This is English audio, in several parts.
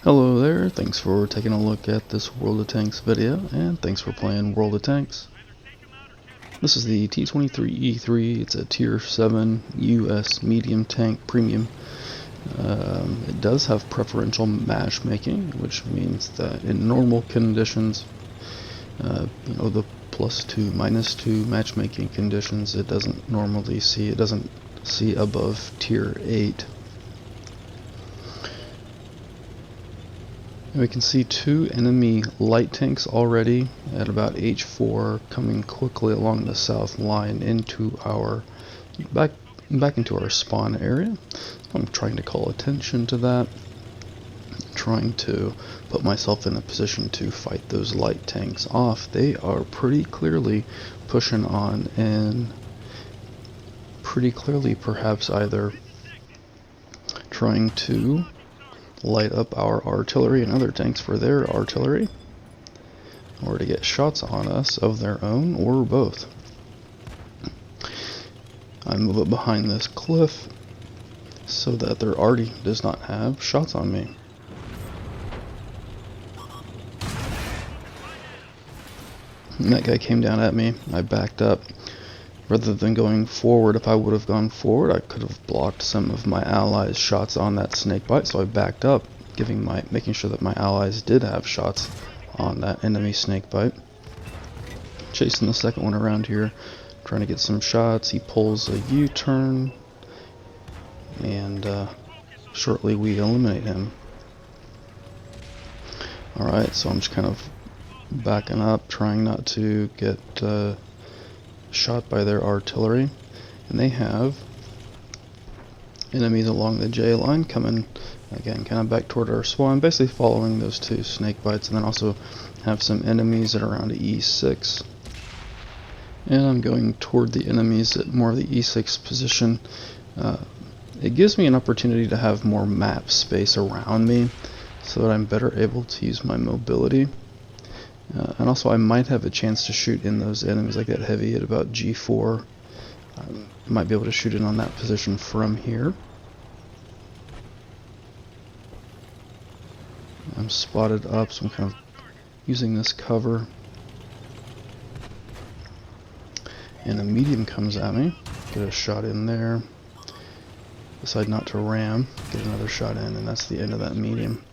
Hello there, thanks for taking a look at this World of Tanks video, and thanks for playing World of Tanks. This is the T23E3, it's a Tier 7 U.S. medium tank premium. It does have preferential matchmaking, which means that in normal conditions, the +2, -2 matchmaking conditions, it doesn't see above Tier 8. And we can see two enemy light tanks already at about H4 coming quickly along the south line into our back into our spawn area. I'm trying to call attention to that, trying to put myself in a position to fight those light tanks off. They are pretty clearly pushing on, and pretty clearly perhaps either trying to light up our artillery and other tanks for their artillery, or to get shots on us of their own, or both. I move up behind this cliff so that their arty does not have shots on me. And that guy came down at me. I backed up. Rather than going forward, if I would have gone forward, I could have blocked some of my allies' shots on that snakebite, so I backed up, making sure that my allies did have shots on that enemy snakebite. Chasing the second one around here, trying to get some shots. He pulls a U-turn, and shortly we eliminate him. Alright, so I'm just kind of backing up, trying not to get shot by their artillery, and they have enemies along the J line coming again kind of back toward our spawn, basically following those two snake bites, and then also have some enemies at around E6, and I'm going toward the enemies at more of the E6 position. It gives me an opportunity to have more map space around me so that I'm better able to use my mobility. And also I might have a chance to shoot in those enemies like that heavy at about G4. Might be able to shoot in on that position from here. I'm spotted up, so I'm kind of using this cover. And a medium comes at me. Get a shot in there. Decide not to ram. Get another shot in, and that's the end of that medium.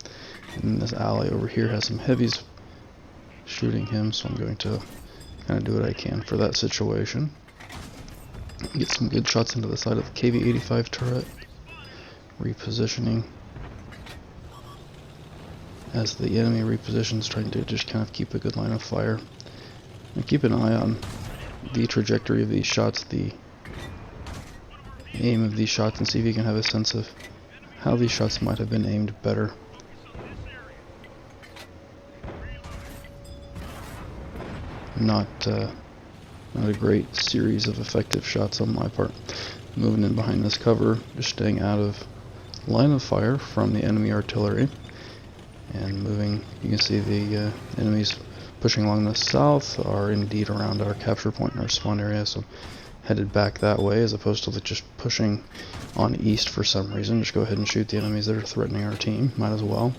And this ally over here has some heavies shooting him, so I'm going to kind of do what I can for that situation. Get some good shots into the side of the KV-85 turret. Repositioning as the enemy repositions, trying to just kind of keep a good line of fire. And keep an eye on the trajectory of these shots, the aim of these shots, and see if you can have a sense of how these shots might have been aimed better. Not a great series of effective shots on my part. Moving in behind this cover, just staying out of line of fire from the enemy artillery, and moving. You can see the enemies pushing along the south are indeed around our capture point in our spawn area, so headed back that way as opposed to just pushing on east for some reason. Just go ahead and shoot the enemies that are threatening our team, might as well.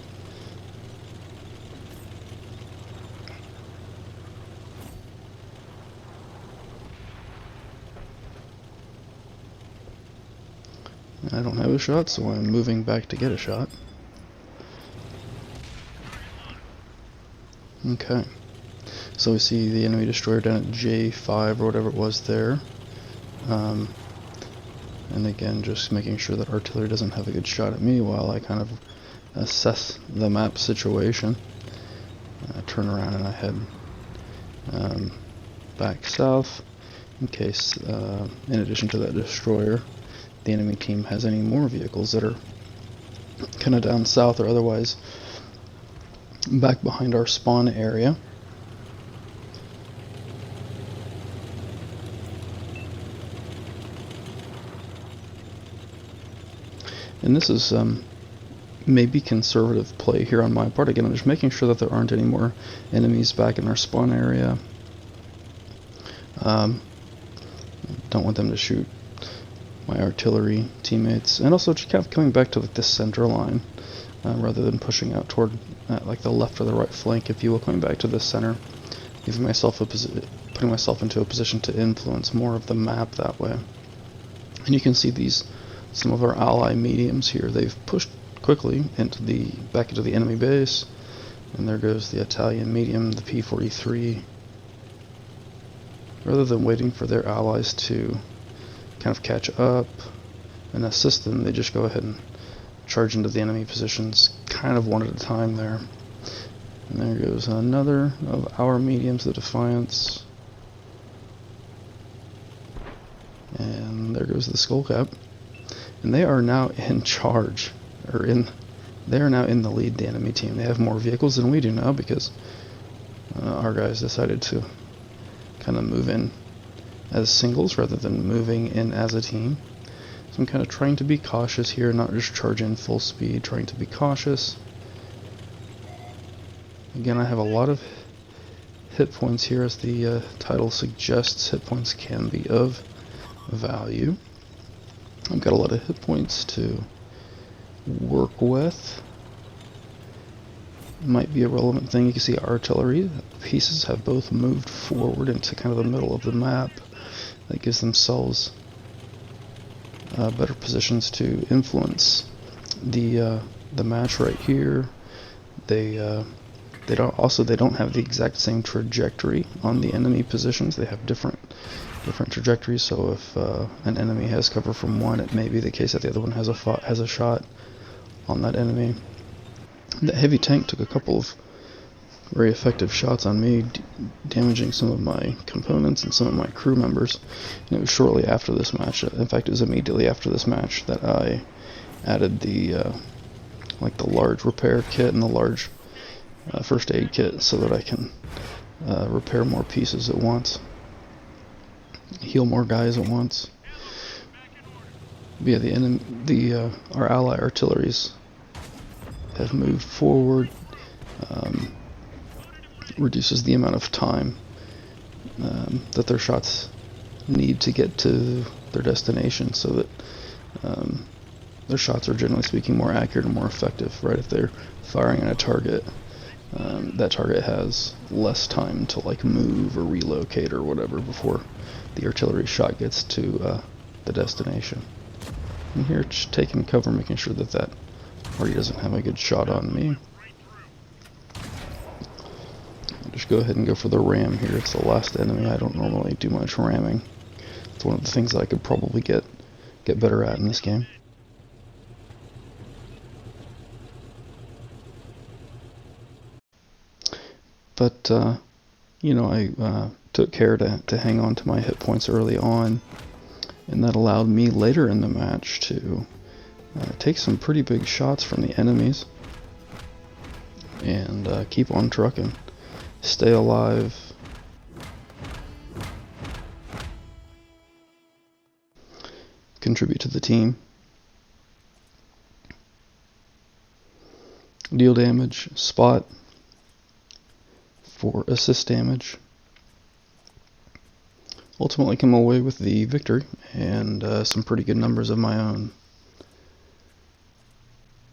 I don't have a shot, so I'm moving back to get a shot. Okay, so we see the enemy destroyer down at J5 or whatever it was there. And again, just making sure that artillery doesn't have a good shot at me while I kind of assess the map situation. I turn around and I head back south in case, in addition to that destroyer, the enemy team has any more vehicles that are kind of down south or otherwise back behind our spawn area. And this is maybe conservative play here on my part. Again, I'm just making sure that there aren't any more enemies back in our spawn area. Don't want them to shoot my artillery teammates, and also just kind of coming back to like the center line. rather than pushing out toward like the left or the right flank, if you will, coming back to the center, putting myself into a position to influence more of the map that way. And you can see some of our ally mediums here. They've pushed quickly back into the enemy base, and there goes the Italian medium, the P23. Rather than waiting for their allies to kind of catch up and assist them, they just go ahead and charge into the enemy positions kind of one at a time there. And there goes another of our mediums, the Defiance. And there goes the Skullcap. And they are now in charge, they are now in the lead, the enemy team. They have more vehicles than we do now because our guys decided to kind of move in as singles rather than moving in as a team. So I'm kind of trying to be cautious here, not just charge in full speed, trying to be cautious. Again, I have a lot of hit points here, as the title suggests. Hit points can be of value. I've got a lot of hit points to work with. Might be a relevant thing. You can see artillery pieces have both moved forward into kind of the middle of the map. That gives themselves better positions to influence the match right here. They don't have the exact same trajectory on the enemy positions. They have different trajectories. So if an enemy has cover from one, it may be the case that the other one has a shot on that enemy. The heavy tank took a couple of very effective shots on me, damaging some of my components and some of my crew members. And it was shortly after this match, in fact it was immediately after this match, that I added the large repair kit and the large first aid kit so that I can repair more pieces at once, heal more guys at once. But yeah, our ally artilleries have moved forward. Reduces the amount of time that their shots need to get to their destination, so that their shots are, generally speaking, more accurate and more effective. Right, if they're firing at a target, that target has less time to like move or relocate or whatever before the artillery shot gets to the destination. And here, just taking cover, making sure that that party doesn't have a good shot on me. Just go ahead and go for the ram here. It's the last enemy. I don't normally do much ramming. It's one of the things that I could probably get better at in this game. But you know, I took care to hang on to my hit points early on, and that allowed me later in the match to take some pretty big shots from the enemies and keep on trucking. Stay alive. Contribute to the team. Deal damage. Spot for assist damage. Ultimately come away with the victory and some pretty good numbers of my own.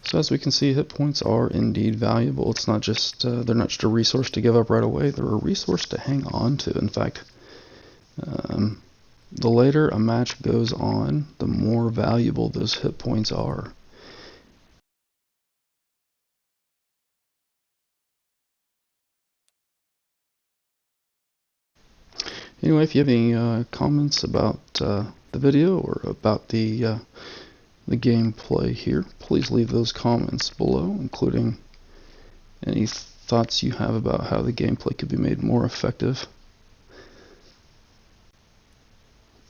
So as we can see, hit points are indeed valuable. It's not just they're not just a resource to give up right away. They're a resource to hang on to. In fact, the later a match goes on, the more valuable those hit points are. Anyway, if you have any comments about the video or about the gameplay here, please leave those comments below, including any thoughts you have about how the gameplay could be made more effective.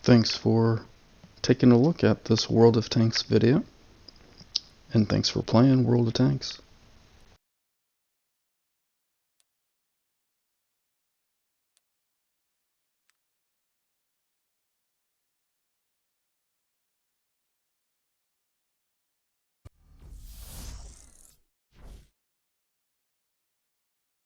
Thanks for taking a look at this World of Tanks video, and thanks for playing World of Tanks.